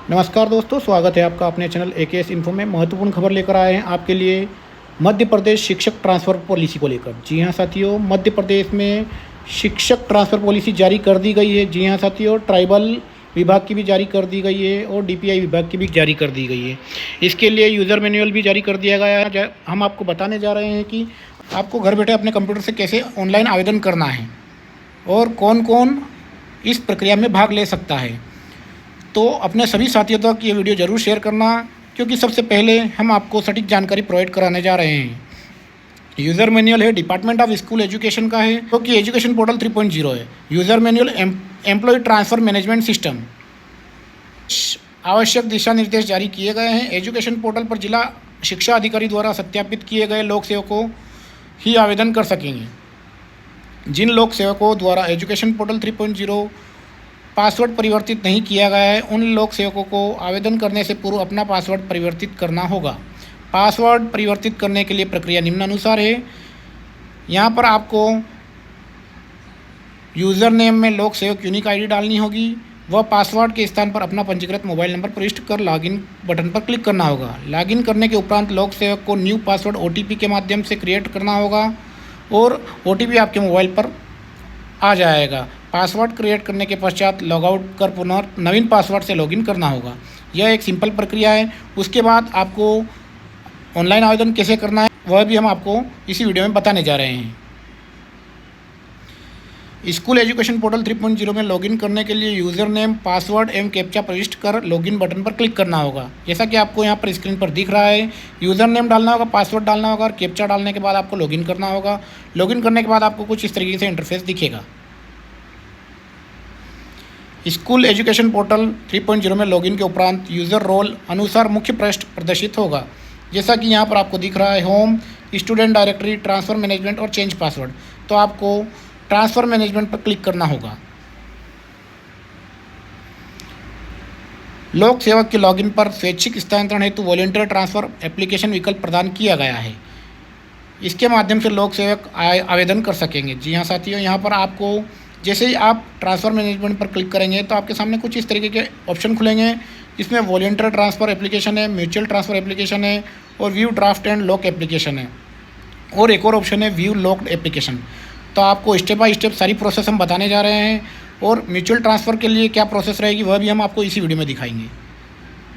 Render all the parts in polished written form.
नमस्कार दोस्तों, स्वागत है आपका अपने चैनल एकेएस इन्फो में। महत्वपूर्ण खबर लेकर आए हैं आपके लिए मध्य प्रदेश शिक्षक ट्रांसफ़र पॉलिसी को लेकर। जी हाँ साथियों, मध्य प्रदेश में शिक्षक ट्रांसफ़र पॉलिसी जारी कर दी गई है। जी हाँ साथियों, ट्राइबल विभाग की भी जारी कर दी गई है और डीपीआई विभाग की भी जारी कर दी गई है। इसके लिए यूज़र मैनुअल भी जारी कर दिया गया है। हम आपको बताने जा रहे हैं कि आपको घर बैठे अपने कंप्यूटर से कैसे ऑनलाइन आवेदन करना है और कौन कौन इस प्रक्रिया में भाग ले सकता है। तो अपने सभी साथियों तक ये वीडियो ज़रूर शेयर करना, क्योंकि सबसे पहले हम आपको सटीक जानकारी प्रोवाइड कराने जा रहे हैं। यूज़र मैनुअल है, डिपार्टमेंट ऑफ स्कूल एजुकेशन का है, जो कि एजुकेशन पोर्टल 3.0 है। User manual employ transfer management system, आवश्यक दिशा निर्देश जारी किए गए हैं। एजुकेशन पोर्टल पर जिला शिक्षा अधिकारी द्वारा सत्यापित किए गए लोक सेवकों ही आवेदन कर सकेंगे। जिन लोक सेवकों द्वारा एजुकेशन पोर्टल 3.0 पासवर्ड परिवर्तित नहीं किया गया है, उन लोक सेवकों को आवेदन करने से पूर्व अपना पासवर्ड परिवर्तित करना होगा। पासवर्ड परिवर्तित करने के लिए प्रक्रिया निम्नानुसार है। यहाँ पर आपको यूज़र नेम में लोक सेवक यूनिक आईडी डालनी होगी। वह पासवर्ड के स्थान पर अपना पंजीकृत मोबाइल नंबर प्रविष्ट कर लॉगिन बटन पर क्लिक करना होगा। लॉगिन करने के उपरांत लोक सेवक को न्यू पासवर्ड ओटीपी के माध्यम से क्रिएट करना होगा और ओटीपी आपके मोबाइल पर आ जाएगा। पासवर्ड क्रिएट करने के पश्चात लॉगआउट कर पुनः नवीन पासवर्ड से लॉगिन करना होगा। यह एक सिंपल प्रक्रिया है। उसके बाद आपको ऑनलाइन आवेदन कैसे करना है वह भी हम आपको इसी वीडियो में बताने जा रहे हैं। स्कूल एजुकेशन पोर्टल 3.0 में लॉगिन करने के लिए यूज़र नेम, पासवर्ड एवं कैप्चा प्रविष्ट कर लॉगिन बटन पर क्लिक करना होगा। जैसा कि आपको यहाँ पर स्क्रीन पर दिख रहा है, यूज़र नेम डालना होगा, पासवर्ड डालना होगा और कैप्चा डालने के बाद आपको लॉगिन करना होगा। लॉगिन करने के बाद आपको कुछ इस तरीके से इंटरफेस दिखेगा। स्कूल एजुकेशन पोर्टल 3.0 में लॉगिन के उपरांत यूज़र रोल अनुसार मुख्य पृष्ठ प्रदर्शित होगा। जैसा कि यहाँ पर आपको दिख रहा है, home, student directory, transfer management और चेंज पासवर्ड। तो आपको ट्रांसफ़र मैनेजमेंट पर क्लिक करना होगा। लोक सेवक के लॉगिन पर स्वैच्छिक स्थानांतरण हेतु वॉलंटियर ट्रांसफ़र एप्लीकेशन विकल्प प्रदान किया गया है। इसके माध्यम से लोक सेवक आवेदन कर सकेंगे। जी हाँ साथियों, यहाँ पर आपको जैसे ही आप ट्रांसफ़र मैनेजमेंट पर क्लिक करेंगे तो आपके सामने कुछ इस तरीके के ऑप्शन खुलेंगे, जिसमें वॉलंटियर ट्रांसफ़र एप्लीकेशन है, म्यूचुअल ट्रांसफ़र एप्लीकेशन है और view draft and lock application है, और एक और ऑप्शन है व्यू लॉक्ड एप्लीकेशन। तो आपको स्टेप बाय स्टेप सारी प्रोसेस हम बताने जा रहे हैं, और म्यूचुअल ट्रांसफ़र के लिए क्या प्रोसेस रहेगी वह भी हम आपको इसी वीडियो में दिखाएंगे।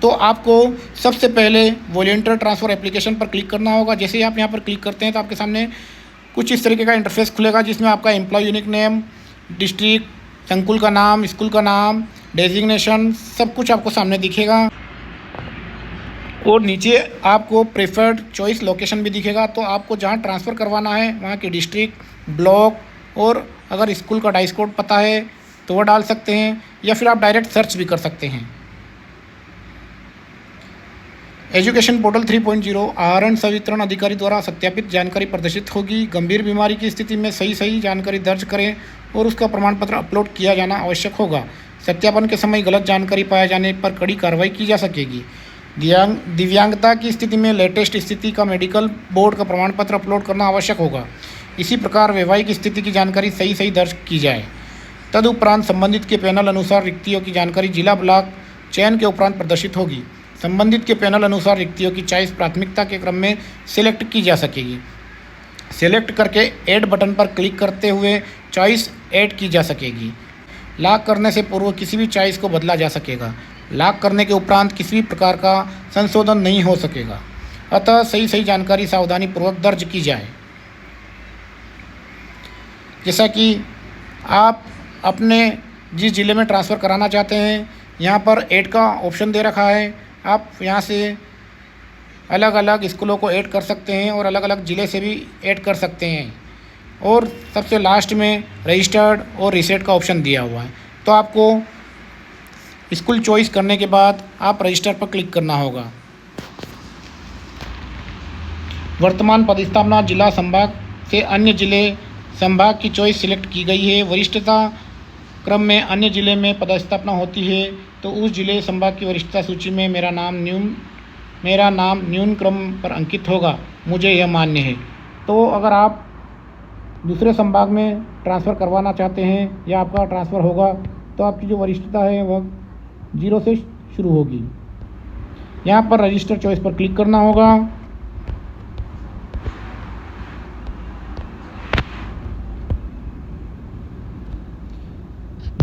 तो आपको सबसे पहले वॉलंटियर ट्रांसफ़र एप्लीकेशन पर क्लिक करना होगा। जैसे ही आप यहाँ पर क्लिक करते हैं तो आपके सामने कुछ इस तरीके का इंटरफेस खुलेगा, जिसमें आपका एम्प्लॉय यूनिक नेम, डिस्ट्रिक्ट, संकुल का नाम, स्कूल का नाम, डेजिग्नेशन, सब कुछ आपको सामने दिखेगा। और नीचे आपको प्रेफर्ड चॉइस लोकेशन भी दिखेगा। तो आपको जहां ट्रांसफ़र करवाना है वहां की डिस्ट्रिक्ट, ब्लॉक, और अगर स्कूल का डाइस कोड पता है तो वह डाल सकते हैं, या फिर आप डायरेक्ट सर्च भी कर सकते हैं। एजुकेशन पोर्टल 3.0 आहरण संवितरण अधिकारी द्वारा सत्यापित जानकारी प्रदर्शित होगी। गंभीर बीमारी की स्थिति में सही जानकारी दर्ज करें और उसका प्रमाण पत्र अपलोड किया जाना आवश्यक होगा। सत्यापन के समय गलत जानकारी पाए जाने पर कड़ी कार्रवाई की जा सकेगी। दिव्यांगता की स्थिति में लेटेस्ट स्थिति का मेडिकल बोर्ड का प्रमाण पत्र अपलोड करना आवश्यक होगा। इसी प्रकार वैवाहिक स्थिति की जानकारी सही दर्ज की जाए। तदुपरांत संबंधित के पैनल अनुसार रिक्तियों की जानकारी जिला ब्लॉक चयन के उपरांत प्रदर्शित होगी। संबंधित के पैनल अनुसार रिक्तियों की चॉइस प्राथमिकता के क्रम में सिलेक्ट की जा सकेगी। सिलेक्ट करके ऐड बटन पर क्लिक करते हुए चॉइस ऐड की जा सकेगी। लॉक करने से पूर्व किसी भी चॉइस को बदला जा सकेगा। लॉक करने के उपरांत किसी भी प्रकार का संशोधन नहीं हो सकेगा। अतः सही जानकारी सावधानीपूर्वक दर्ज की जाए। जैसा कि आप अपने जिस ज़िले में ट्रांसफ़र कराना चाहते हैं, यहाँ पर ऐड का ऑप्शन दे रखा है। आप यहाँ से अलग अलग स्कूलों को ऐड कर सकते हैं और अलग अलग ज़िले से भी ऐड कर सकते हैं। और सबसे लास्ट में रजिस्टर्ड और रीसेट का ऑप्शन दिया हुआ है। तो आपको स्कूल चॉइस करने के बाद आप रजिस्टर पर क्लिक करना होगा। वर्तमान पदस्थापना जिला संभाग से अन्य जिले संभाग की चॉइस सिलेक्ट की गई है। वरिष्ठता क्रम में अन्य जिले में पदस्थापना होती है तो उस जिले संभाग की वरिष्ठता सूची में मेरा नाम न्यून क्रम पर अंकित होगा। मुझे यह मान्य है। तो अगर आप दूसरे संभाग में ट्रांसफ़र करवाना चाहते हैं या आपका ट्रांसफ़र होगा तो आपकी जो वरिष्ठता है वह 0 से शुरू होगी। यहाँ पर रजिस्टर चॉइस पर क्लिक करना होगा।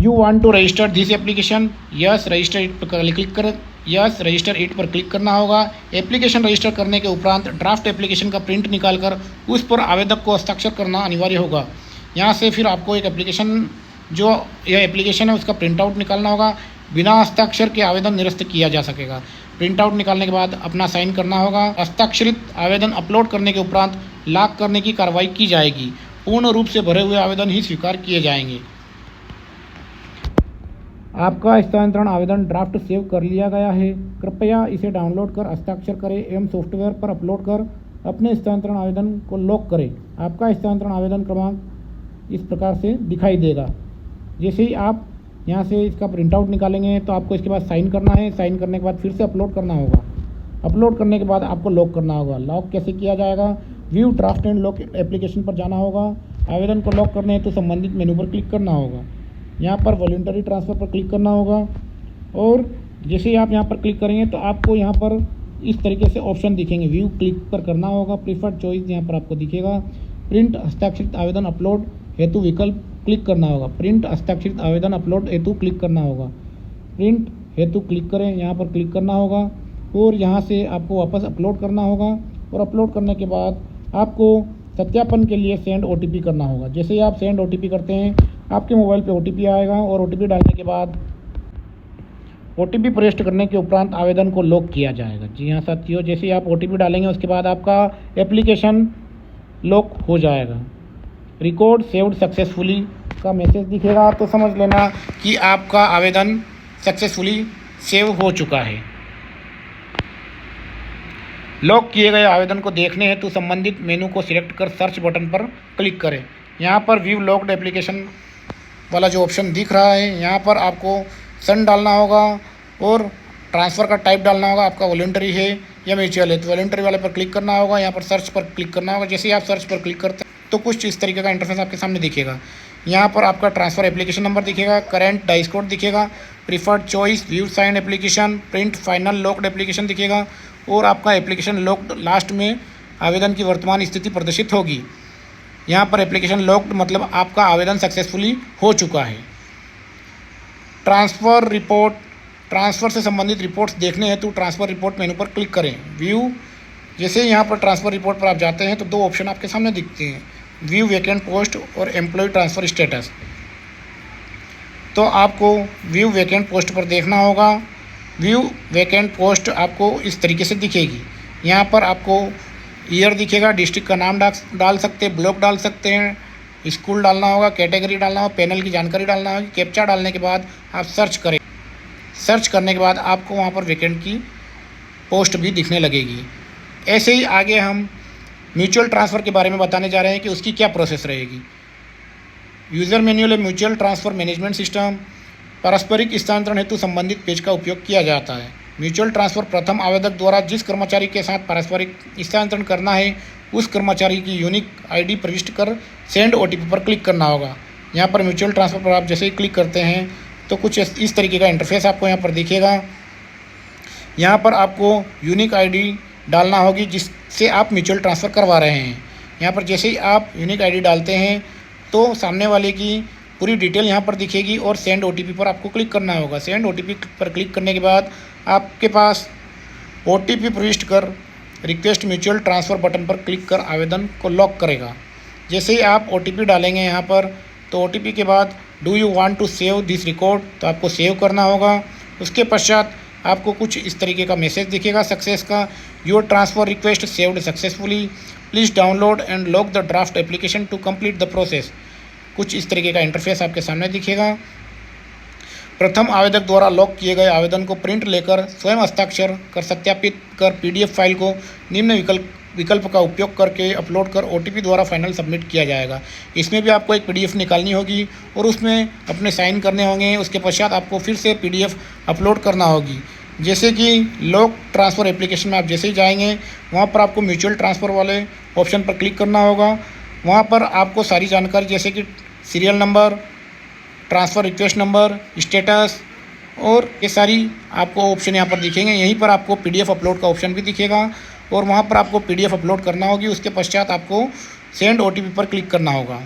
You want to register this application, yes register it पर क्लिक कर यस रजिस्टर इट पर क्लिक करना होगा। एप्लीकेशन रजिस्टर करने के उपरांत ड्राफ्ट एप्लीकेशन का प्रिंट निकालकर उस पर आवेदक को हस्ताक्षर करना अनिवार्य होगा। यहाँ से फिर आपको एक एप्लीकेशन, जो यह एप्लीकेशन है उसका प्रिंट आउट निकालना होगा। बिना हस्ताक्षर के आवेदन निरस्त किया जा सकेगा। प्रिंट आउट निकालने के बाद अपना साइन करना होगा। हस्ताक्षरित आवेदन अपलोड करने के उपरांत लॉक करने की कार्रवाई की जाएगी। पूर्ण रूप से भरे हुए आवेदन ही स्वीकार किए जाएंगे। आपका स्थानांतरण आवेदन ड्राफ्ट सेव कर लिया गया है। कृपया इसे डाउनलोड कर हस्ताक्षर करें एवं सॉफ्टवेयर पर अपलोड कर अपने स्थानांतरण आवेदन को लॉक करें। आपका स्थानांतरण आवेदन क्रमांक इस प्रकार से दिखाई देगा। जैसे ही आप यहाँ से इसका प्रिंट आउट निकालेंगे तो आपको इसके बाद साइन करना है। साइन करने के बाद फिर से अपलोड करना होगा। अपलोड करने के बाद आपको लॉक करना होगा। लॉक कैसे किया जाएगा? View draft and lock application पर जाना होगा। आवेदन को लॉक करने हेतु संबंधित मेनू पर क्लिक करना होगा। यहाँ पर वॉलंटरी ट्रांसफ़र पर क्लिक करना होगा और जैसे ही आप यहाँ पर क्लिक करेंगे तो आपको यहाँ पर इस तरीके से ऑप्शन दिखेंगे। व्यू क्लिक पर करना होगा। प्रीफर्ड चॉइस यहाँ पर आपको दिखेगा। प्रिंट हस्ताक्षरित आवेदन अपलोड हेतु विकल्प क्लिक करना होगा। प्रिंट हस्ताक्षरित आवेदन अपलोड हेतु क्लिक करना होगा। प्रिंट हेतु क्लिक करें, यहाँ पर क्लिक करना होगा और यहाँ से आपको वापस अपलोड करना होगा। और अपलोड करने के बाद आपको सत्यापन के लिए सेंड OTP करना होगा। जैसे ही आप सेंड OTP करते हैं आपके मोबाइल पे OTP आएगा और OTP डालने के बाद OTP प्रविष्ट करने के उपरांत आवेदन को लॉक किया जाएगा। जी हाँ साथियों, जैसे ही आप OTP डालेंगे उसके बाद आपका एप्लीकेशन लॉक हो जाएगा। रिकॉर्ड सेव्ड सक्सेसफुली का मैसेज दिखेगा तो समझ लेना कि आपका आवेदन सक्सेसफुली सेव हो चुका है। लॉक किए गए आवेदन को देखने हेतु संबंधित मेनू को सिलेक्ट कर सर्च बटन पर क्लिक करें। यहाँ पर व्यू लॉक्ड एप्लीकेशन वाला जो ऑप्शन दिख रहा है, यहाँ पर आपको सन डालना होगा और ट्रांसफ़र का टाइप डालना होगा। आपका वॉलंटरी है या म्यूचुअल है तो वॉलंटरी वाले पर क्लिक करना होगा। यहाँ पर सर्च पर क्लिक करना होगा। जैसे ही आप सर्च पर क्लिक करते हैं तो कुछ इस तरीके का इंटरफेस आपके सामने दिखेगा। यहाँ पर आपका ट्रांसफ़र एप्लीकेशन नंबर दिखेगा, करंट डाइस कोड दिखेगा, preferred choice, view sign application, print final locked application दिखेगा और आपका एप्लीकेशन लॉक्ड लास्ट में आवेदन की वर्तमान स्थिति प्रदर्शित होगी। यहाँ पर एप्लीकेशन लॉक्ड मतलब आपका आवेदन सक्सेसफुली हो चुका है। ट्रांसफ़र रिपोर्ट, ट्रांसफ़र से संबंधित रिपोर्ट्स देखने हेतु ट्रांसफ़र रिपोर्ट मेनू पर क्लिक करें। व्यू, जैसे यहाँ पर ट्रांसफ़र रिपोर्ट पर आप जाते हैं तो दो ऑप्शन आपके सामने दिखते हैं, व्यू वैकेंट पोस्ट और एम्प्लॉय ट्रांसफ़र स्टेटस। तो आपको व्यू वैकेंट पोस्ट पर देखना होगा। व्यू वैकेंट पोस्ट आपको इस तरीके से दिखेगी। यहाँ पर आपको ईयर दिखेगा, डिस्ट्रिक्ट का नाम डाल सकते हैं, ब्लॉक डाल सकते हैं, स्कूल डालना होगा, कैटेगरी डालना होगा, पैनल की जानकारी डालना होगी। कैप्चा डालने के बाद आप सर्च करें। सर्च करने के बाद आपको वहाँ पर वैकेंट की पोस्ट भी दिखने लगेगी। ऐसे ही आगे हम म्यूचुअल ट्रांसफ़र के बारे में बताने जा रहे हैं कि उसकी क्या प्रोसेस रहेगी। User manual mutual transfer management system पारस्परिक स्थानांतरण हेतु संबंधित पेज का उपयोग किया जाता है। म्यूचुअल ट्रांसफ़र प्रथम आवेदक द्वारा जिस कर्मचारी के साथ पारस्परिक स्थानांतरण करना है उस कर्मचारी की यूनिक ID प्रविष्ट कर सेंड OTP पर क्लिक करना होगा। यहाँ पर म्यूचुअल ट्रांसफ़र पर आप जैसे ही क्लिक करते हैं तो कुछ इस तरीके का इंटरफेस आपको यहाँ पर दिखेगा। यहाँ पर आपको यूनिक ID डालना होगी जिससे आप म्यूचुअल ट्रांसफ़र करवा रहे हैं। यहाँ पर जैसे ही आप यूनिक ID डालते हैं तो सामने वाले की पूरी डिटेल यहाँ पर दिखेगी और सेंड OTP पर आपको क्लिक करना होगा। सेंड OTP पर क्लिक करने के बाद आपके पास OTP प्रविष्ट कर रिक्वेस्ट म्यूचुअल ट्रांसफ़र बटन पर क्लिक कर आवेदन को लॉक करेगा। जैसे ही आप OTP डालेंगे यहाँ पर तो OTP के बाद do you want to save this record, तो आपको सेव करना होगा। उसके पश्चात आपको कुछ इस तरीके का मैसेज दिखेगा सक्सेस का, your transfer request saved successfully, please download and lock the draft application to complete the process. कुछ इस तरीके का इंटरफेस आपके सामने दिखेगा। प्रथम आवेदक द्वारा लॉक किए गए आवेदन को प्रिंट लेकर स्वयं हस्ताक्षर कर सत्यापित कर PDF फाइल को निम्न विकल्प का उपयोग करके अपलोड कर OTP द्वारा फाइनल सबमिट किया जाएगा। इसमें भी आपको एक PDF निकालनी होगी और उसमें अपने साइन करने होंगे। उसके पश्चात आपको फिर से PDF अपलोड करना होगी। जैसे कि लॉक ट्रांसफ़र एप्लीकेशन में आप जैसे ही जाएंगे वहाँ पर आपको म्यूचुअल ट्रांसफ़र वाले ऑप्शन पर क्लिक करना होगा। वहाँ पर आपको सारी जानकारी जैसे कि serial number, transfer request number, status और ये सारी आपको ऑप्शन यहाँ पर दिखेंगे। यहीं पर आपको PDF अपलोड का ऑप्शन भी दिखेगा और वहाँ पर आपको PDF अपलोड करना होगी। उसके पश्चात आपको सेंड OTP पर क्लिक करना होगा।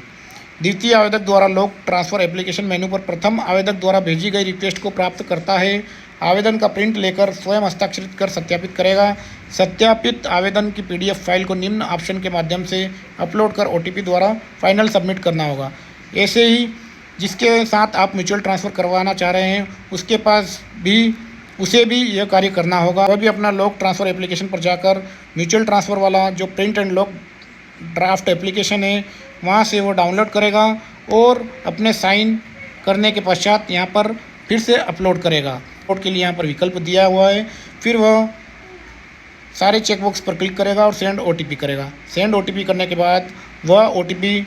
द्वितीय आवेदक द्वारा लोक ट्रांसफ़र एप्लीकेशन मेनू पर प्रथम आवेदक द्वारा भेजी गई रिक्वेस्ट को प्राप्त करता है, आवेदन का प्रिंट लेकर स्वयं हस्ताक्षरित कर सत्यापित करेगा। सत्यापित आवेदन की PDF फाइल को निम्न ऑप्शन के माध्यम से अपलोड कर OTP द्वारा फाइनल सबमिट करना होगा। ऐसे ही जिसके साथ आप म्यूचुअल ट्रांसफ़र करवाना चाह रहे हैं उसे भी यह कार्य करना होगा। वह भी अपना लोक ट्रांसफ़र एप्लीकेशन पर जाकर म्यूचुअल ट्रांसफ़र वाला जो print and lock draft application है वहाँ से वो डाउनलोड करेगा और अपने साइन करने के पश्चात यहाँ पर फिर से अपलोड करेगा। अपलोड के लिए यहाँ पर विकल्प दिया हुआ है। फिर वह सारे चेकबॉक्स पर क्लिक करेगा और सेंड OTP करेगा। सेंड OTP करने के बाद वह OTP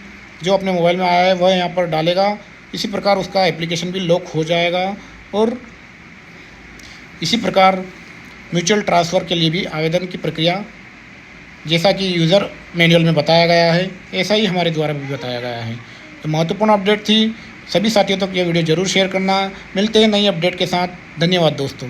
जो अपने मोबाइल में आया है वह यहाँ पर डालेगा। इसी प्रकार उसका एप्लीकेशन भी लॉक हो जाएगा और इसी प्रकार म्यूचुअल ट्रांसफ़र के लिए भी आवेदन की प्रक्रिया जैसा कि यूज़र मैनुअल में बताया गया है ऐसा ही हमारे द्वारा भी बताया गया है। तो महत्वपूर्ण अपडेट थी। सभी साथियों तक यह वीडियो ज़रूर शेयर करना। मिलते हैं नई अपडेट के साथ। धन्यवाद दोस्तों।